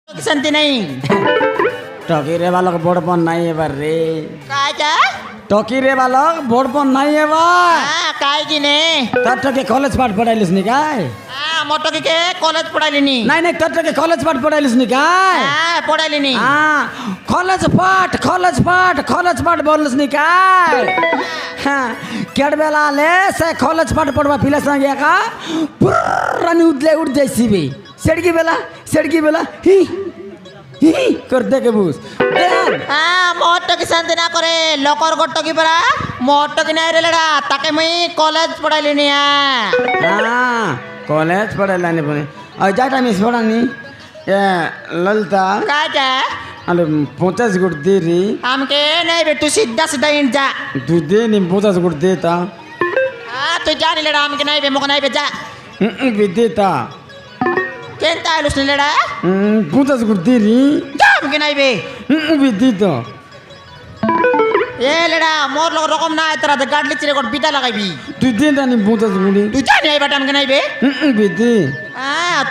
शांति नहीं टकी रे बालक बोड़पन नहीं एबार रे काय क्या टकी रे बालक बोड़पन नहीं एबार काय की ने तर टके कॉलेज पाठ पढ़ाइलिस नि काय मोटो के कॉलेज पढ़ाइली नी नहीं नहीं तर टके कॉलेज पाठ पढ़ाइलिस नि काय पढ़ाइली नी कॉलेज पाठ बोललिस नि काय केड बेला ले से कॉलेज पाठ पढ़वा पिला संगे का पुरानी उठ जाइसी बे सेड़की बेला ही कर दे के बुस मोटो की शांति ना करे लोकर गोटो की परा मोटो की नहीं रेलेड़ा ताके मैं कॉलेज पढ़ाइली नी कॉलेज पढ़ाइला नि पनि और जाटा मिस पढ़ानी ए ललिता काय क्या अले 50 गुट दे री हमके नहीं बे तू सीधा सीधा इन जा तू दे नि 50 गुट देता तू जा नहीं लेड़ा हमके नहीं बे मोको नहीं बे जा भी देता केंता है लुसने लेड़ा 50 गुट दे री जा हमके नहीं बे भी देता ये लेड़ा मोर लोग रकम ना है तेरा तो गाड़ी चिरे कोट बीता लगाई भी तू देता नि 50 गुट तू जा नहीं बेटा हमके नहीं बे भी दे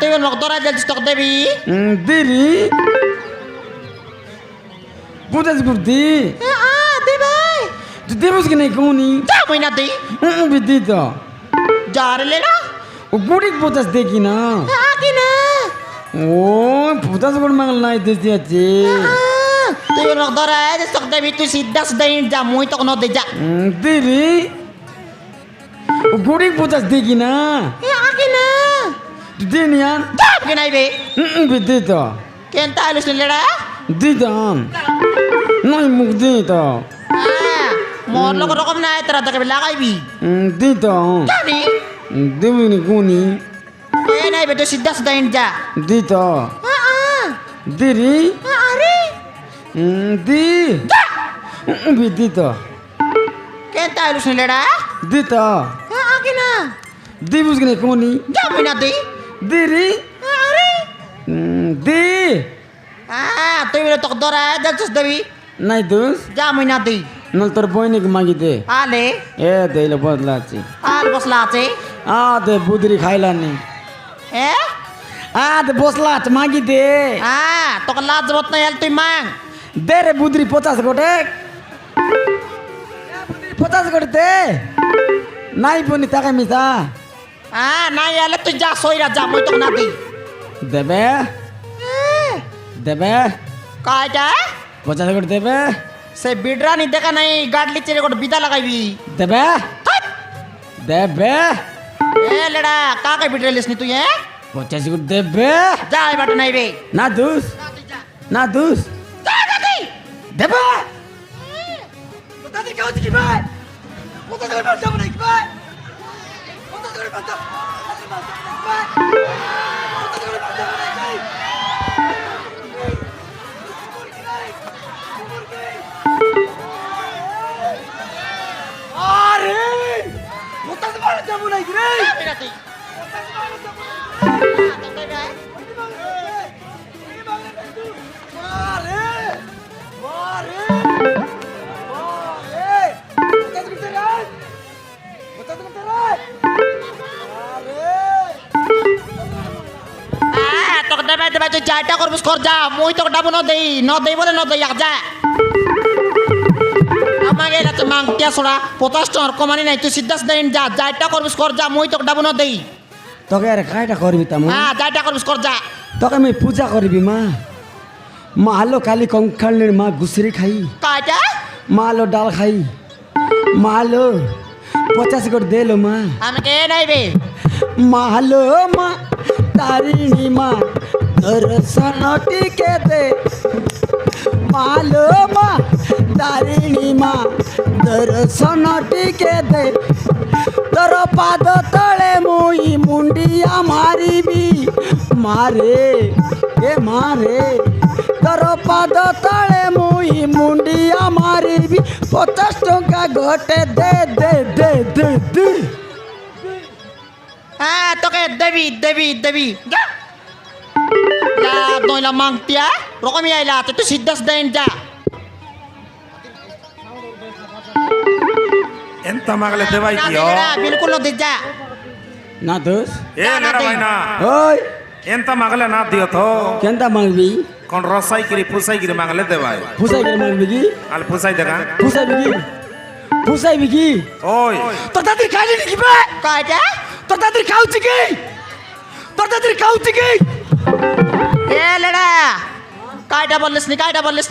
तू ये मोक दोरा जल्दी स्टॉक दे भी दे री 50 गुट दे दे भाई तू दे उसके नहीं कोनी जा महीना दे भी देता जा रे लेड़ा वो गुड़ी 50 देगी ना आके ना ओ 50 गुट मांगल नहीं देती अच्छे तू ये मोक दोरा है स्टॉक दे भी तू सीधा सीधा इन जा मुई तो न दे जा दे री वो गुड़ी 50 देगी ना आके ना तू दे नहीं यार जा हमके नहीं बे भी देता केंता है लुसने लेड़ा देता नहीं मुख देता मोर लोग रकम ना है तेरा तो कभी लगाई भी देता जा नहीं देवी नहीं कोनी ये नहीं बे तू सीधा सीधा इन जा देता दे री अरे दे भी देता केंता है लुसने लेड़ा देता आके ना दे उसके नहीं कोनी जा महीना दे दे री अरे दे तू ये तो दोरा है जल्दी से देवी नहीं दोस्त जा महीना दे नल तोर बहनी के मांगी दे आले ए देले बदला ची आल बसला आचे दे बुदरी खाइला नहीं ए दे बसला मांगी दे तो लाज जबत नहीं तू मांग दे रे बुदरी 50 गोटे 50 गोटे दे नहीं पुनी ताका मिसा ना याले तू जा सोईरा जा मुई तो ना दे देबे देबे काय क्या 50 गोटे देबे से बिडरा नहीं देखा नहीं गाड़ी चेरे को बीता लगाई भी देबे देबे ए लड़ा का के बिडरा लिसनी तू ये 50 गोटे देबे जा ए बट नहीं बे ना दूस ना दूस जा दे देबे पता नहीं क्या होती की बात पता नहीं बात जब नहीं की बात पता नहीं बात जब नहीं रे मेरा ती तो देबे देबे तू जाटा कर बस कर जा मुई तो डाबो न देई बोले न देई जा আমাকে এটা মাং কে ছড়া 50 টাকার কমানি নাই তুই সিধা সিধা ইন যা যাইটা করবিস কর যা মুই তো ডাবো ন দেই তোকে আরে কাইটা করবি তামু যাইটা করবিস কর যা তোকে আমি পূজা করবি মা মালো কালি কঙ্কালের মা গুসরি খাই কাটা মালো ডাল খাই মালো 50 করে দে লো মা আমাকে নাই বে মালো মা তারিণী মা দর্শন টিকে দে মালো মা তারিণী মা দর্শন টিকে দে তোর পাদ তলে মুই মুন্ডিয়া মারিবি মারে এ মারে তোর পাদ তলে মুই মুন্ডিয়া মারিবি 50 টাকা ঘটে দে দে দে দে দে তোকে দেবি দেবি দেবি যা লা দইলা মাংতিয়া রকমই আইলা তুই সিধা সিধা ইন যা ఎంత మగలే భాই बिल्कुल न दे जा ना दोस्त ఏ లేరా భాయినా ओय ಎಂತ ಮಗಲೆ ನಾ ದಿಯೋ কেনতা মাগবি কোন রসাই কিরি ফুসাই কিরি মাগলে দেবাই ফুসাই করে মাগবি কি আল ফুসাই দেখা ফুসাইবি কি ফুসাইবি কি ওই তোর দাদির খাইলি নাকি বে কয়টা তোর দাদির খাউছি কি তোর দাদির খাউছি কি এ লেডা কয়টা বললিস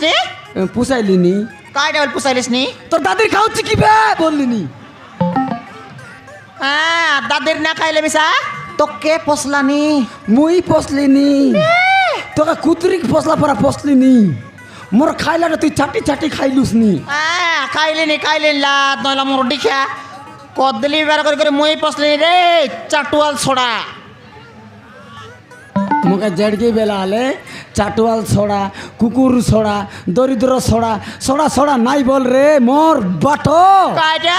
নি পুষাইলি নি কয়টা বল পুষাইলিস নি তোর দাদির খাউছি কি বে বললি নি হ্যাঁ দাদির না খাইলে মিশা তোকে পসলানি মুই পসলি নি তোকে কুতুরিক পসলা পরা পসলি নি মোর খাইলাটা তুই চাটি চাটি খাইলুস নি হ্যাঁ খাইলি লাদ নইলা মোর ডিখা কদলি বের করে মই পসলি রে চাটুয়াল ছোড়া মুখে জড়কে বেলা আলে চাটুয়াল ছড়া কুকুর ছড়া দরিদ্র ছড়া ছড়া ছড়া নাই বল রে মোর বাটো কয়টা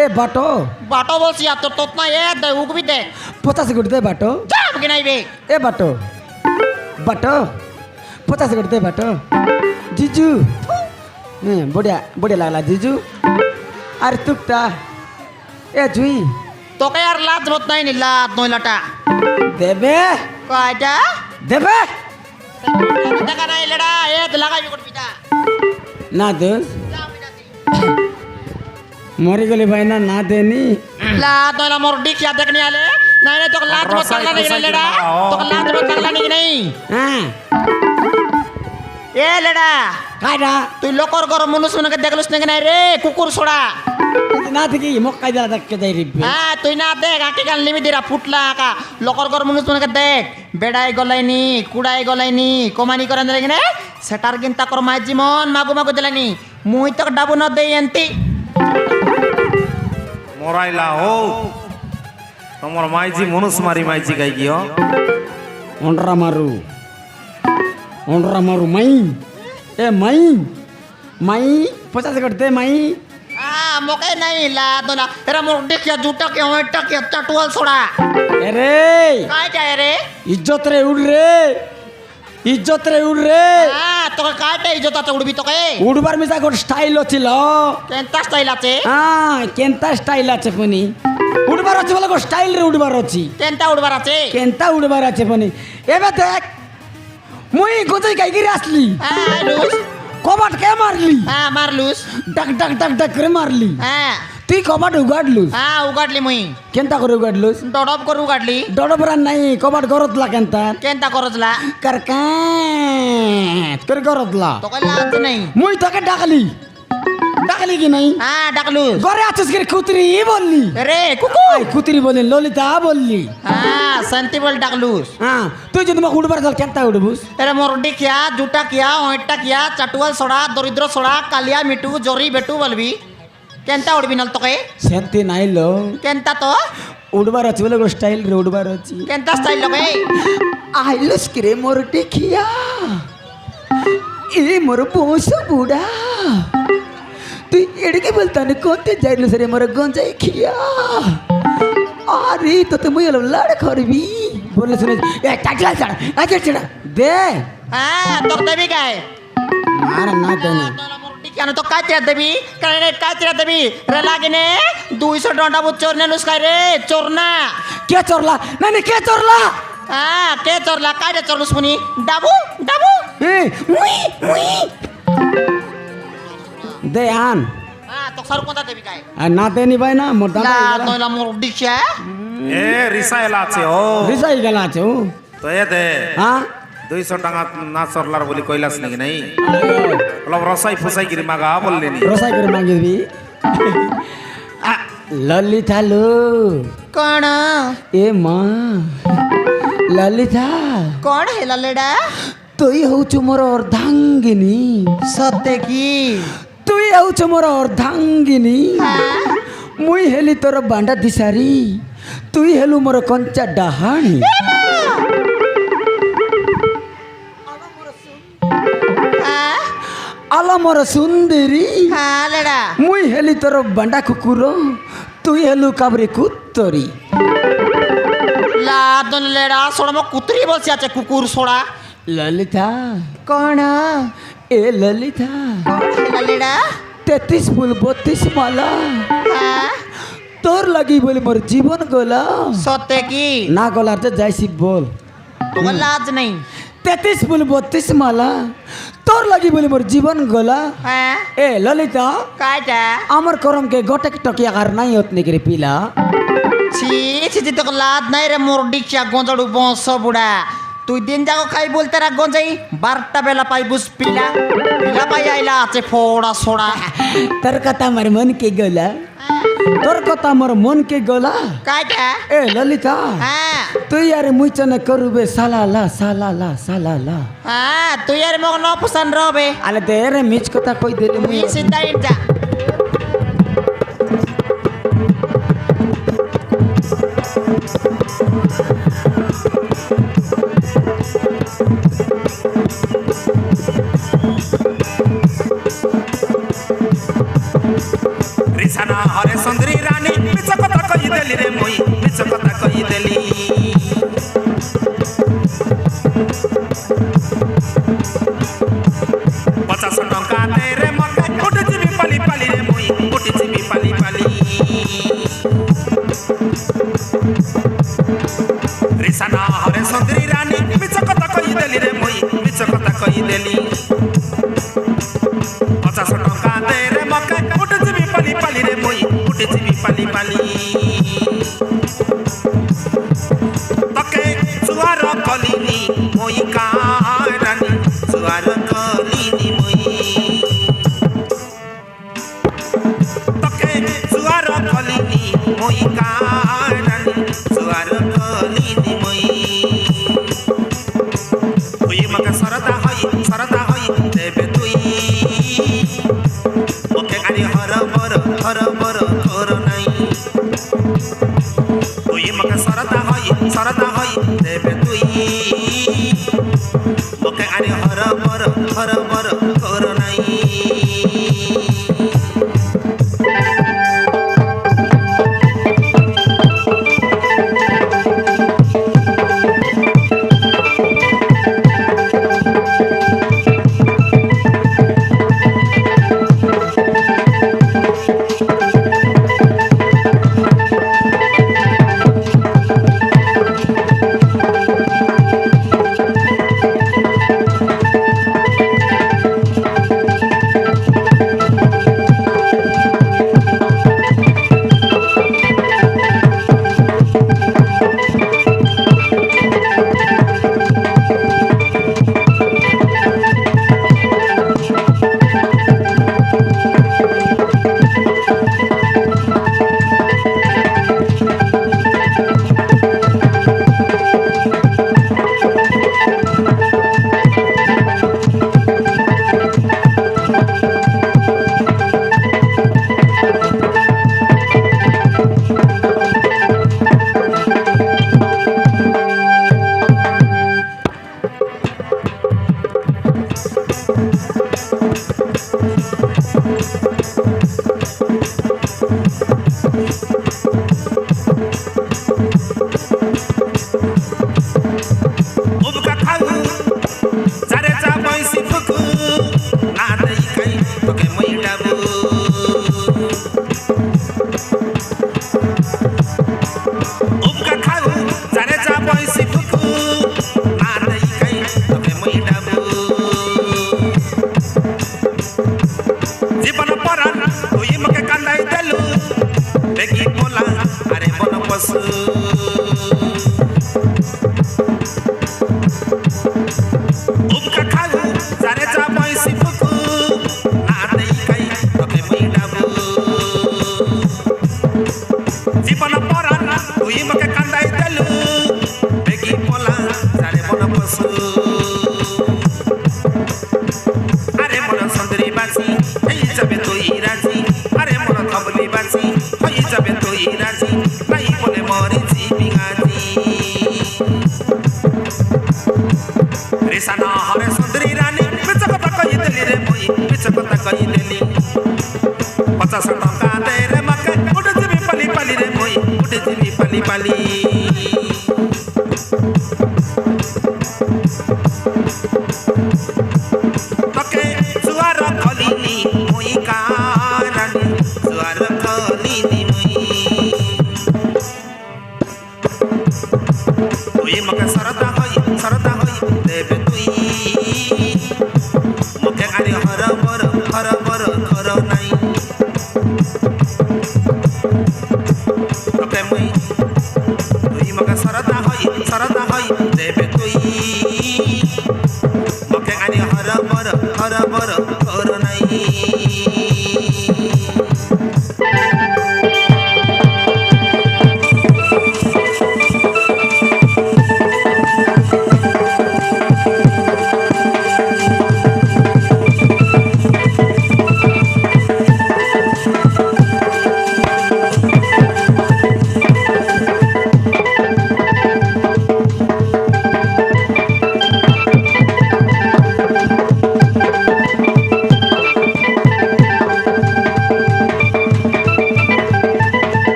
এ বাটো বাটো বলছি আর তোর তোত না এ দে উকবি দে 50 কোটি দে বাটো যাব কি নাই বে এ বাটো বাটো 50 কোটি দে বাটো জিজু হ্যাঁ বড়িয়া বড়িয়া লাগলা জিজু আর তুকটা এ জুই তোকে আর লাদ মত নাই নি লাদ নইলাটা দেবে কয়টা দেবে টাকা নাই লেডা এ লাগাইবি করবিটা না দোস মরে গেলে ভাই না না দেনি লাদ নইলা মোর ডিখিয়া দেখনি আলে নাই নাই তোকে লাদ মত লাগলা নি লেডা তোকে লাদ মত লাগলা নি নাই হ্যাঁ এ লেডা কাইডা তুই লোকর ঘর মনুষ মনকে দেখলুস নাকি নাই রে কুকুর ছোড়া না থেকে মক্কাই দাঁড়া দেখতে যাই রিপে হ্যাঁ তুই না দেখ আকি কাল নিমি দিরা ফুটলা আকা লোকর ঘর মনুষ মনকে দেখ বেড়াই গলাইনি কুড়াই গলাইনি কমানি করেন দেখি না সেটার গিন্তা কর মাই জীবন মাগু মাগু দিলানি মুই তোকে ডাবু ন দেই এন্তি মোরাইলা হো তোমার মাইজি মনুষ মারি মাইজি গাই গিয়ে অন্ডরা মারু মাই এ মাই মাই 50 করতে মাই মোকে নাই লা দোনা এরা মোর দেখিয়া জুটা কে ওইটা কে চাটুয়াল ছোড়া এরে কাই যায় রে ইজ্জত রে উড় রে তোকে কাইটা ইজ্জত আছে উড়বি তোকে উড়বার মিশা কোন স্টাইল ছিল কেনতা স্টাইল আছে হ্যাঁ কেনতা স্টাইল আছে ফনি উড়বার আছে বলে স্টাইল রে উড়বার আছে কেনতা উড়বার আছে কেনতা উড়বার আছে ফনি এবে দেখ মুই গোজাই গাইগিরি আসলি লুস কবাট কে মারলি মারলুস ডাক ডাক ডাক ডাক করে মারলি হ্যাঁ তুই কবাট উগাড়লুস উগাডলি মুই কেনতা করে উগাড়লুস ডডব করে উগাডলি ডডবরান নাই কবাট গরতলা কেনতা কেনতা করজলা করকাত করে গরতলা তোকে লাজ নাই মুই তোকে ডাকলি কি নাই ডাকলুস ঘরে আছিস করে কুতরি বললি রে কুকু কুতরি বললি ললিতা বললি শান্তি বল ডাকলুস হ্যাঁ তুই যদি মোক উড়বার চল কেনতা উড়বুস এরে মোরডি কিয়া জুটা কিয়া ওইটা কিয়া চাটুয়াল সড়া দরিদ্র সড়া কালিয়া মিটু জরি বেটু বলবি কেনতা উড়বি নল তোকে সেন্তি নাইলো কেনতা তো উড়বার আছে বলে স্টাইল রে উড়বার আছে কেনতা স্টাইল লগে আইলুস করে মোর দেখিয়া এ মোর বংশ বুড়া তুই এড়কে বলতানে কোনতে যাইলু সরে মোর গঞ্জাই খিয়া আরে তো তুমি লড় করবি বলে শুনে এ টাকলা ছাড় আগে ছেড়া দে তোর দেবি গায় মার না দেনে কেন তো কাচিরা দেবি কারণ কাচিরা দেবি রে লাগিনে 200 ডন্ডা বুত চোর নেলুস খাই রে চোর না কে চোরলা না না কে চোরলা কে চোরলা কাইরে চোরলুস মুনি ডাবু এ মুই দে আন তো সার কোনটা দেবি গায় আর না দেনি ভাই না মোর দাদা নইলা মোর ডিখা এ রিসাইল আছে ও রিসাই গেলা আছে ও তো এ দে হ্যাঁ 200 টাকা না সরলার বলি কইলাস নাকি নাই অলপ রসাই ফুসাই গিরি মাগা বললি নি রসাই করে মাগিবি ললিতা লো কোন এ মা ললিতা কোন হেলা লেডা তুই হউଛୁ মোর অর্ধাঙ্গিনী সত্যি কি তুই হউଛୁ মোর অর্ধাঙ্গিনী মুই হেলি তোর বান্ডা দিশারি তুই হেলু মোর কঞ্চা ডাহাণী আলা মোর সুন্দরী লেডা মুই হেলি তোর বান্ডা কুকুর তুই হেলু কাবরি কুত্তরি লাদন লেডা সোড়া মো কুতরি বলছি আছে কুকুর সোড়া ললিতা কোন এ ললিতা হেলা লেডা 33 ফুল 32 মালা তোর লাগি বলে মোর জীবন গলা সত্যি কি না গলার তো যাইছি বল तुका लाज नाही 33 बोल 32 मला তোর লাগি বলি মোর জীবন গলা হ্যাঁ এ ললিতা কাইটা আমার করমকে গটেক টকিয়া কার নাই হত নাকি রে পিলা ছি ছি ছি, তোকে লাজ নাই রে মোর ডিকশা গঞ্জাড়ু বংশ বুড়া তুই দিন যাও খাই বলতে রাখ গঞ্জাই 12টা বেলা পাই বুঝ পিলা পিলা পাই আইলা আছে ফোড়া সোড়া তোর কথা আমার মন কে গলা তোর কথা আমার মন কে গলা কাইটা এ ললিতা হ্যাঁ তুই আর মুইচনে করবে সালালা সালালা সালালা হ্যাঁ তুই আর মগ ন পছন্দ রবে আলে দে রে মিছ কথা কই দিলি মুই তুই সিধা যা রিসানা হরে সুন্দরী রানী মিছ কথা কই দেলি রে মুই মিছ কথা কই দেলি পচাশ টঙ্কা দে রে মকে উঠে যাবি পালি পালি রে মুই উঠে যাবি পালি পালি রিসানা হরে সুন্দরী রানী মিছ কথা কই দেলি রে মুই মিছ কথা কই দেলি 50 টঙ্কা দে রে মকে উঠে যাবি পালি পালি রে মুই উঠে যাবি পালি পালি তোকে সুয়ার কলিনি মই কারানি সুয়ার কলিনি মই তোকে সুয়ার কলিনি মই কারানি সুয়ার কলিনি মই তুই মকে সরদা হই দেবে তুই ওকে আনি হর বর তোর নাই তুই মকে সরদা হই দেবে তুই ওকে আনি হর বর তোর নাই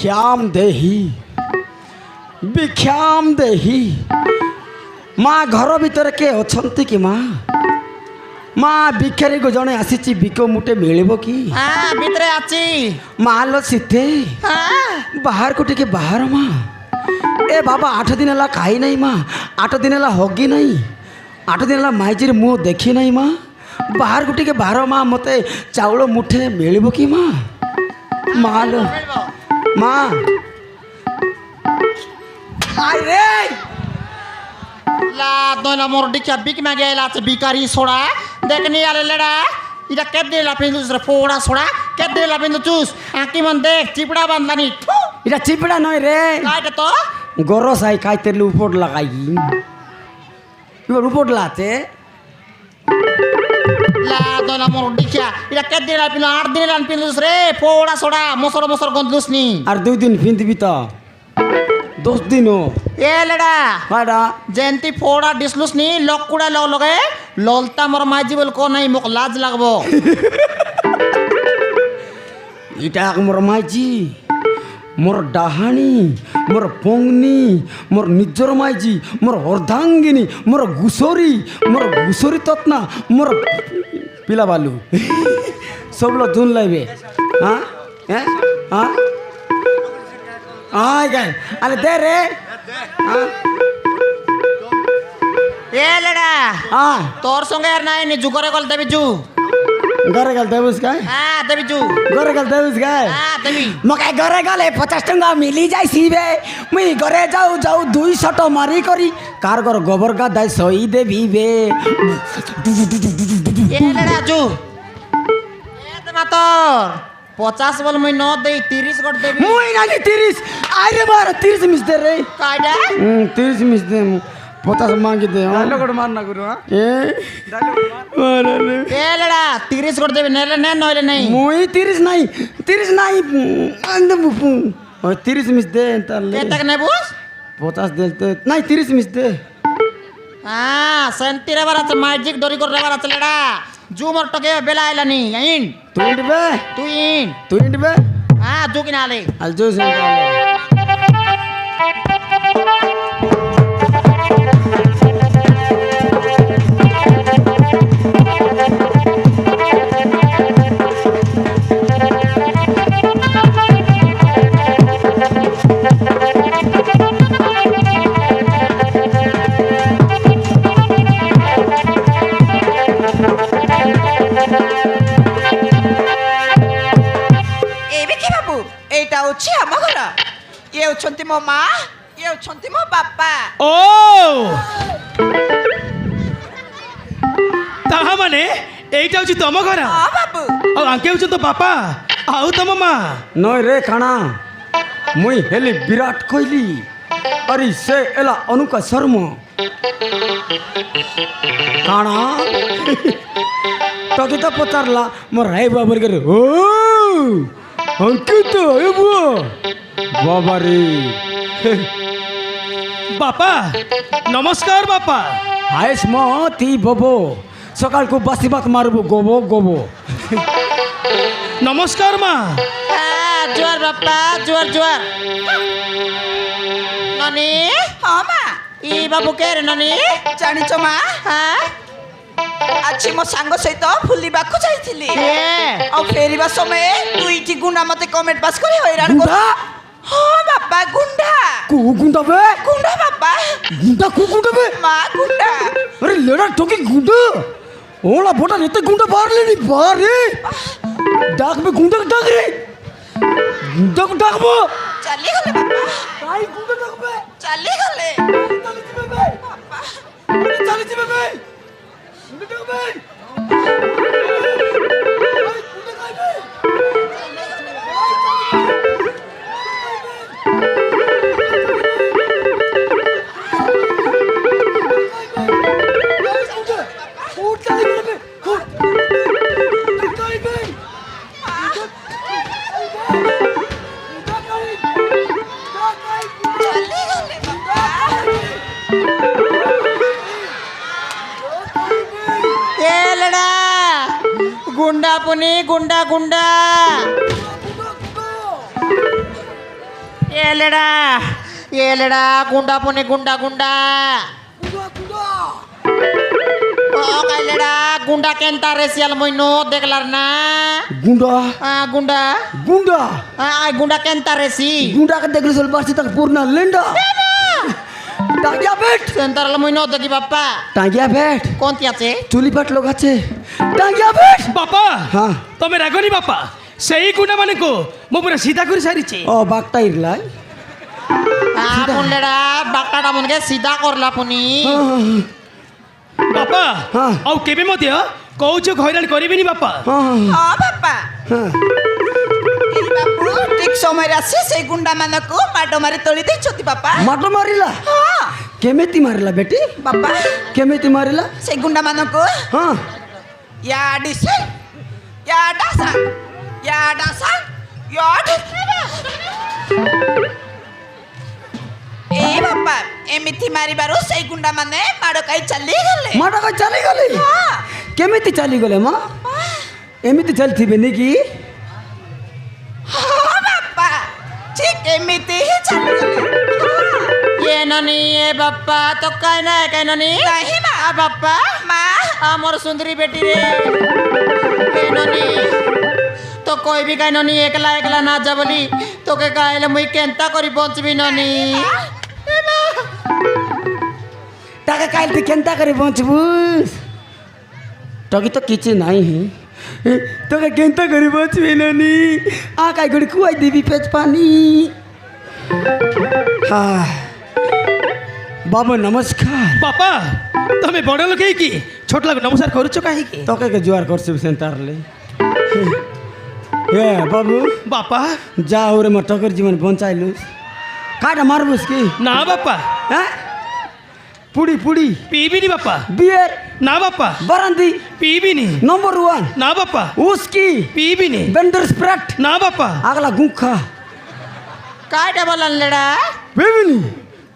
ଭିକ୍ଷାମ ଦେହି ମା ଘର ଭିତରେ କିଏ ଅଛନ୍ତି କି ମା? ମା ଭିକ୍ଷାରୀକୁ ଜଣେ ଆସିଛି, ଭିକ ମୁଟେ ମିଳିବ କି? ଭିତରେ ଅଛି। ମା ଲୋ ସିତେ ବାହାରକୁ ଟିକେ ବାହାର ମା। ଏ ବାବା 8 ଦିନ ହେଲା ଖାଇ ନାହିଁ ମା, 8 ଦିନ ହେଲା ହଗି ନାହିଁ, 8 ଦିନ ହେଲା ମାଇଜିରେ ମୁହଁ ଦେଖି ନାହିଁ ମା। ବାହାରକୁ ଟିକେ ବାହାର ମା, ମୋତେ ଚାଉଳ ମୁଠେ ମିଳିବ କି ମା? ମା ଲୋ মা আরে লা দইলা মোর ডিকা বিক মাগে আইলা আছে বিকারি সোড়া দেখনি আলে লেডা ইটা কে দিলা পিন্দুস রে ফোড়া সোড়া কে দিলা পিন্দুস আকি মন দেখ চিপড়া বান্দানি এটা চিপড়া নয় রে, কাইটা তো গরো সাই খাইতে উপর লাগাই এবার উপর লাতে লা দইলা মোর ডিকা ইটা কে দিলা পিন্দু 8 দিন লান পিন্দুস রে ফোড়া সোড়া মসর মসর গন্ধুস নি আর 2 দিন ফিন্দিবি তো 10 দিনও এ লেডা হাডা জেন্তি ফোড়া ডিসলুস নি লকুড়া লগে ললতা মোর মাইজি বল কো নাই মোক লাজ লাগবো এটা মোর মাইজি, মোর ডাহানি, মোর পংনি, মোর নিজর মাইজি, মোর অর্ধাঙ্গিনী, মোর ঘুষরি তৎনা, মোর পিলা বালু সব লোক ধুন লাইবে। হ্যাঁ হ্যাঁ হ্যাঁ আয় গাই আরে দে রে এ লেডা হ্যাঁ তোর সঙ্গে আর নাই নি জুগরে গল দেবি জু ঘরে গেল দেবুস গাই, হ্যাঁ দেবি জু ঘরে গেল দেবুস গাই হ্যাঁ দেবি মকে ঘরে গলে 50 টঙ্কা মিলি যাইছি বে, মুই ঘরে যাও 200 টো মারি করি কার ঘর গোবর গা দাই সই দেবি বে। এ লেডা জু এ দেমা তোর 50 বল মুই ন দেই 30 গট দেবি মুই নানি 30 আরে বার 30 মিস দে রে কাইডা 30 মিস দে 50 মাঙ্গি দে ডায়লগ মার না গুরু এ এ লেডা 30 গট দেবি নেলে নে নইলে নাই মুই 30 নাই 30 নাই আন্দে বুপু 30 মিস দে তালে কে তাক নেবুস 50 দেতে নাই 30 মিস দে হ্যাঁ সেন্তি রে বারা ম্যাজিক দরি করে রে বারা Leda zoo more টকে Bela আইলানি in তুই ইনবে তুই ইন হ্যাঁ জু কিনা আলে আল জো সে এইটা হচ্ছে আমার ঘর, ইয়ে হচ্ছন্তি মো মা, ইয়ে হচ্ছন্তি মো বাপা। ও তাহা মানে এইটা হচ্ছে তম ঘর বাবু ଆଉ ଆଙ୍କେ ହେଉଛନ୍ତି ତୋ ବାପା ଆଉ ତମ ମା নয় রে কানা মুই হেলি বিরাট কইলি আরে সে এলা অনুকা শর্মা কানা তোকে তো পচারলা মোর রাই বাবার করে ও অঙ্কিত এবু বাবা রে ବାପା ନମସ୍କାର ବାପା আয়েস মতি ববো সকালকু বাসি ভাত মারবো গোবো গোবো ନମସ୍କାର ମା হ্যাঁ জোয়ার বাপ্পা জোয়ার জোয়ার ননি হ্যাঁ মা ই বাবু কে রে ননি জানিছ মা হ্যাঁ আজ মো সাঙ্গ সহিত ফুলিবাকু যাইছিলি কে ଆଉ ଫେରିବା ସମୟରେ ଦୁଇଟି ଗୁଣ୍ଡା ମତେ କମେଣ୍ଟ ପାସ୍ କରି ହଇରାଣ গুন্ডা ହଁ ବାପା ଗୁଣ୍ଡା কু গুন্ডা বে ଗୁଣ୍ଡା ବାପା গুন্ডা কু গুন্ডা বে মা গুଣ୍ଡା আরে লেডা টোকি গুন্ডা ওলা বটা রেতে গুন্ডা বাড়লে নি বারে ডাকবে গুন্ডা ডাক রে গুন্ডা কো ডাকবো ଚାଲିଗଲେ ବାପା কাই গুন্ডা ডাকবে ଚାଲିଗଲେ চালি দিবে বে ବାପା চালি দিবে বে গুন্ডা ডাকবে গুন্ডা কাইবে ଚାଲିଗଲେ ବାପା এ লেডা গুন্ডা পুনি গুন্ডা গুন্ডা ఏలేడా ఏలేడా గుండా పుని గుండా గుండా ও কাইলেডা গুন্ডা কেনতা রেসিয়াল মইনো দেখলার না গুন্ডা গুন্ডা গুন্ডা গুন্ডা কেনতা রেসি গুন্ডাকে দেখলে চল পারছি তাকে পূর্ণা লেন্ডা টাঙ্গিয়া বেট সেন্টারাল মইনো দেখি বাপ্পা টাঙ্গিয়া বেট কোনটি আছে চুলি পাট লোক আছে টাঙ্গিয়া বেট বাপা হ্যাঁ তুমি রাগনি বাপা সেই গুণা মানে কো মো পুরা সিধা করে সারিছে ও বাঘটা ইরলাই মুন্ডেডা বাক্কাটা মনকে সিধা করলা পুনি বাপা হ্যাঁ। ଆଉ କେବେ ମଧ୍ୟ କହୁଛ ହଇରାଣ କରିବିନି ବାପା ହଁ ବାପା ଏଇ ବାବୁ ଠିକ ସମୟରେ ଆସି ସେଇ ଗୁଣ୍ଡା ମାନଙ୍କୁ ମାଡ ମାରି ତୋଳି ଦେଇଛନ୍ତି ବାପା ମାଡ ମାରିଲା ହଁ କେମିତି ମାରିଲା ବେଟି ବାପା କେମିତି ମାରିଲା ସେଇ ଗୁଣ୍ଡା ମାନଙ୍କୁ ହଁ ୟାଡି ସେ ୟାଡା ସା ୟାଡି ଏ ବାପା ଏମିତି ମାରିବାରୁ ସେଇ ଗୁଣ୍ଡା ମାନେ ମାଡ ଖାଇ ଚାଲିଗଲେ ମାଡ ଖାଇ ଚାଲିଗଲେ ହଁ କେମିତି ଚାଲିଗଲେ ମା ଏମିତି ଚାଲିଥିବେ ନାକି ହଁ ବାପା ଠିକ ଏମିତି ହିଁ ଚାଲିଗଲେ ଏ ନନି ଏ ବାପ୍ପା ତ କାଇ ନା କାଇ ନନି ନାହିଁ ମା ବାପ୍ପା ମା আমার সুন্দরী বেটি রে এ ননি তো কইবি কাই ননি একলা একলা না যা বলি তোকে কাইলে মুই কেনতা করি বঞ্চবি ননি টাকা কাইল তুই কেনতা করে বঞ্চবু টকি তো কিছু নাই তোকে কেনতা করে বঞ্চবি নানি আ কাই করে খুয়াই দিবি পেট পানি হ্যাঁ বাবু নমস্কার ବାପା ତମେ ବଡ଼ ଲୋକ ହେଇକି ଛୋଟ ଲୋକ ନମସ୍କାର କରୁଛ କାହିଁକି তোকে কে জোয়ার করছি সেন্টারলে এ বাবু ବାପା যা ওরে মোর টকের জীবন বঞ্চাইলু কাটা মারবুস কি ନା ବାପା হ্যাঁ পুড়ি পুড়ি ପିଇବିନି ବାପା বিয়ের ନା ବାପା বারান্দি ପିଇବିନି নম্বর 1 ନା ବାପା উস্কি ପିଇବିନି বেন্ডার স্প্রাট ନା ବାପা আগলা গুঁখা কাইটা বলান লেডা পিবিনি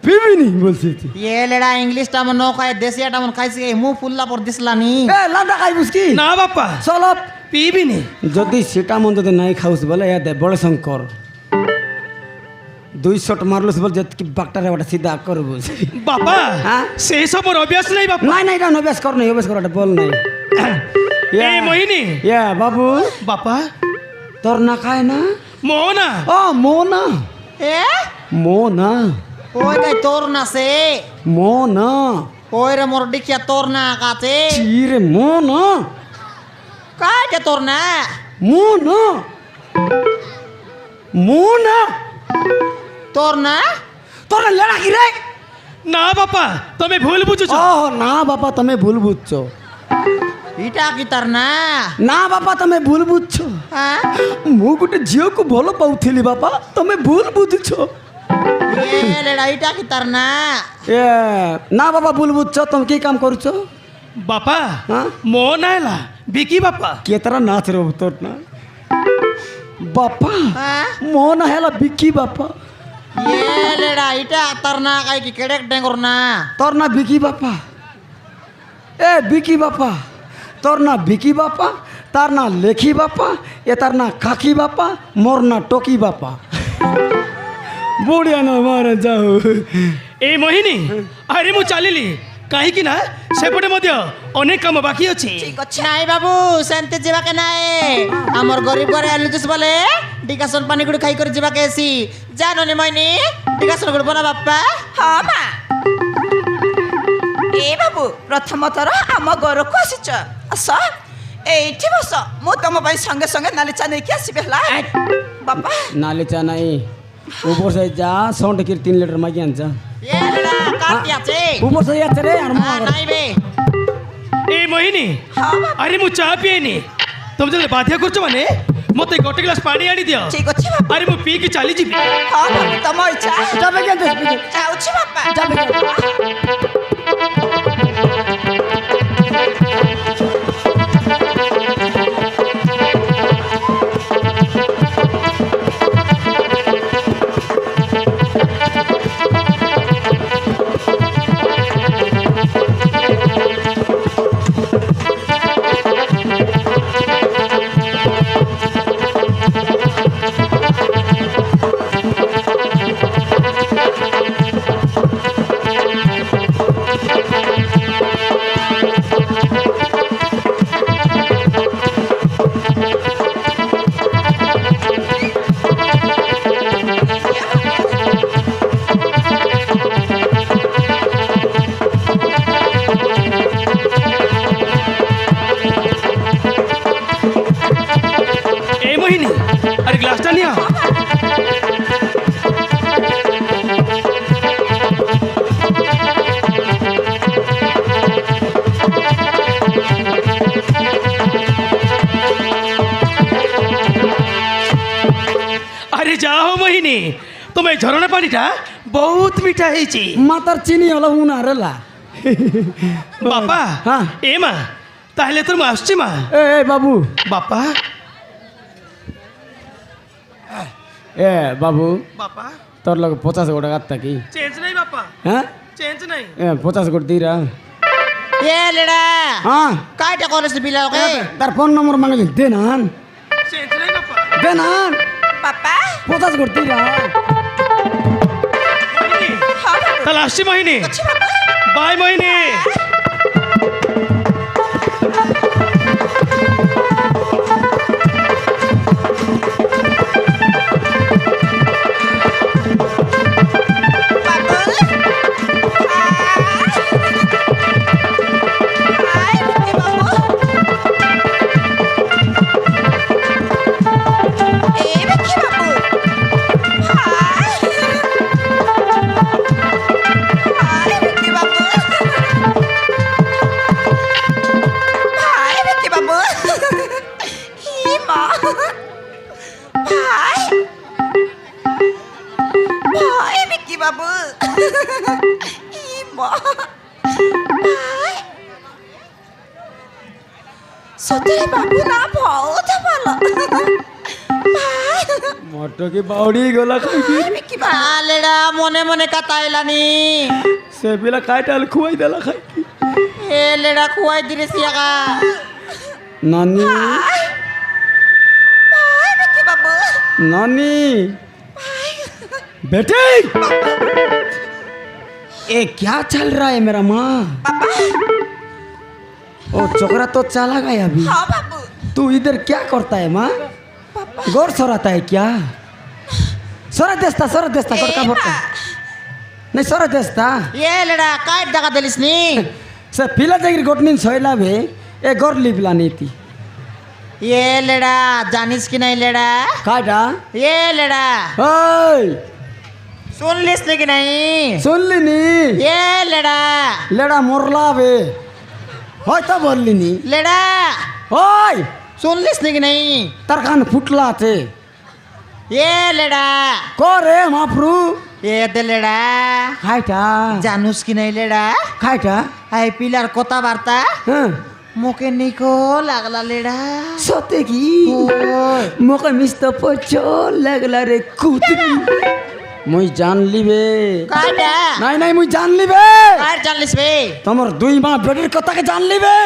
পিবিনি বলছি এ লেডা ইংলিশটা মন খাই দেশিয়াটা মন খাইছি মু ফুল্লা পর দিসলানি এ লাদা খাইবুস কি ନା ବାପା চলপ ପିଇବିନି যদি সেটা মন যদি নাই খাউস বলে এ দে বড় শঙ্কর 2 শট মারলুস বল যেত কি বাকটারে ওটা সিধা করবুস ବାପା হ্যাঁ? ସେ ସବୁ ମୋର ଅଭ୍ୟାସ ନାହିଁ ବାପା নাই নাই এটা অভ্যাস কর নাই অভ্যাস কর এটা বল নাই ଏ ମୋହିନୀ ইয়া বাবু ବାପା তোর না খায় না ମୋ ନା ও মোনা এ মোনা ওই কাই তোর না সে মোনা ওই রে মোর ডিকিয়া তোর না কাছে চিরে মোনা কাইটা তোর না মোনা মোনা তোর না তোর লেড়া কি রে ନା ବାପା ତମେ ଭୁଲ ବୁଝୁଛ ও না বাবা তুমি ভুল বুঝছো ইটা কি তার না না বাবা তুমি ভুল বুঝছো হ্যাঁ ମୁଁ ଗୋଟେ ଝିଅକୁ ଭଲ ପାଉଥିଲି ବାପା ତମେ ଭୁଲ ବୁଝୁଛ এ লেডা ইটা কি তার না ଏ ନା ବାବା ଭୁଲ ବୁଝୁଛ ତମେ କି କାମ କରୁଛ ବାପା ହଁ? ମୋ ନା ହେଲା ବିକି ବାପା କେତେଟା ନାଚ ରେ ତୋର ନା ବାପା হ্যাঁ ମୋ ନା ହେଲା ବିକି ବାପା এ লেডা ইটা তার না কাই কি কেডেক ডেঙ্গর না তোর না বিকি বাপা এ বিকি বাপা তোর না বিকি বাপা তার না লেখি বাপা এ তার না কাকি বাপা মোর না টকি বাপা বড়িয়া না মারে যাও ଏ ମୋହିନୀ ଆରେ ମୁଁ ଚାଲିଲି କାହିଁକି ନା ସେପଟେ ମଧ୍ୟ ଅନେକ କାମ ବାକି ଅଛି ଠିକ ଅଛି নাই বাবু সেন্তে যাবাকে নাই আমার গরিব ঘরে আলু জুস বলে ডিকাসন পানি গুড়ি খাই করে যাবাকে এসি জানো নি মাইনি ডিকাসন গুড় বনা বাপ্পা ହଁ ମା ଏ ବାବୁ ପ୍ରଥମ ଥର ଆମ ଘରକୁ ଆସିଛ ଆସ ଏଇଠି ବସ ମୁଁ ତମ ପାଇଁ ସଙ୍ଗେ ସଙ୍ଗେ ନାଲି ଚା ନେଇକି ଆସିବି ହେଲା ବାପା नाले चा नहीं ऊपर से जा 100 की 3 लीटर मागी आंचा এ লেডা কাটি আছে ऊपर से या चले यार নাই বে ଏ ମୋହିନୀ ହଁ ବାପା ଆରେ ମୁଁ ଚା ପିଏନି ତମେ ଯଦି ବାଧ୍ୟ କରୁଛ ମାନେ ମୋତେ ଗୋଟେ ଗ୍ଲାସ ପାଣି ଆଣିଦିଅ ଠିକ ଅଛି ବାପା ଆରେ ମୁଁ ପିଇକି ଚାଲିଯିବି ହଁ ବାବୁ ତମ ଇଚ୍ଛା जाबे के दे ଯାଉଛି ବାପା जाबे के আরে যাও মোহিনী, তোমার এই ঝরনা পানিটা বহুত মিঠা হয়েছে। মাতার চিনি হলো উনারেলা বাপা হ্যাঁ। এ মা, তাহলে তোর মা আসছে মা। এ বাবু, বাপা এ বাবু, বাপা তোর লোক 50 কোটি টাকা থাকি চেঞ্জ নাই বাপা, হ্যাঁ চেঞ্জ নাই। 50 কোটি দিরা এ লেডা হ্যাঁ। কাইটা কলেজ বিলা ওকে তার ফোন নম্বর মাঙ্গলি দে না, চেঞ্জ নাই বাপা। দে না, বাবা 50 কোটি দিরা। মোহিনী, হ্যাঁ বাবু তাহলে আসছি মোহিনী, আচ্ছা বাবা বাই মোহিনী। বাবু সত্যি বাবু না বহুত ভালো মটকে বাউড়ি গলা খাইবি কি বাবু লেডা মনে মনে কাতাইলানি সে বিলা খাইটাল খুয়াই দেলা খাই এ লেডা খুয়াই দিরে সিয়াকা নানি কি বাবু नानी बेटे ये क्या चल रहा है मेरा माँ? ओ छोकरा तो चला गया अभी। हाँ बाबू तू इधर क्या करता है माँ? गौर सराता है क्या? सरा देस्ता कटका भरता नहीं सरा देस्ता এ লেডা কাইট দেখা দিলিস নি से पिला जागिर गोटनिन सोयला भे ए गौर लिपला नीति এ লেডা জানিস কি নাই লেডা काटा এ লেডা ओए শুনলিস নাকি নাই सुन ली नी এ লেডা लेडा मोरला बे होय तो बोलली नी লেডা ओय শুনলিস নাকি নাই तार कान फुटला थे এ লেডা को रे माफरू এ দে লেডা खाइटा জানুস কি নাই লেডা खाइटा আই পিলার কথা বার্তা हाँ মুখে নিকো লাগলা লেডা सोते की ওই मोके मिस्तो पचो लगला रे कुतरी मुई जान लिबे কাইটা नहीं नहीं मुई जान लिबे কাইট জানলিস বে तमर दुई माँ बेटर कता के जान लिबे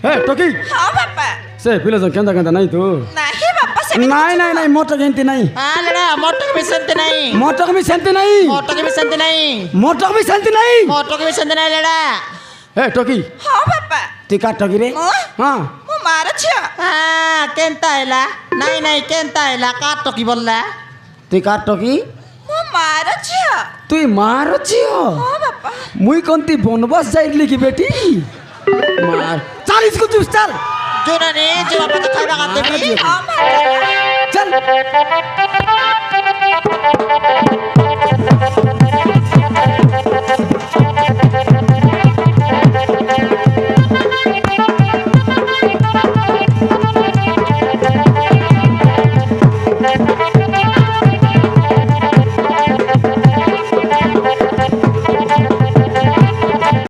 हे टोकी हाँ बाबा से पिला जो केंदा केंदा नहीं तू नहीं बाबा से नहीं नहीं नहीं मोटो गेंती नहीं হ্যাঁ লেডা মোটক বিসন্তে নাই मोटो भी सेंती नहीं মোটক বিসন্তে নাই मोटो भी सेंती नहीं মোটক বিসন্তে নাই লেডা हे टोकी हाँ बाबा ती का टोकी रे ମୁଁ हाँ ମୁଁ ମାର ଝିଅ হ্যাঁ কেনতা এলা নাই নাই কেনতা এলা কার টকি বললা ती का टोकी ମୁଁ ମାର ଝିଅ তুই মার ঝিও हाँ बाबा মুই কোনতি বনবাস যাইলি কি বেটি মার চাল इसको चुप चल জোনানি যে বাবা তো খাইবা কাতে মার ঝিও। हाँ बाबा चल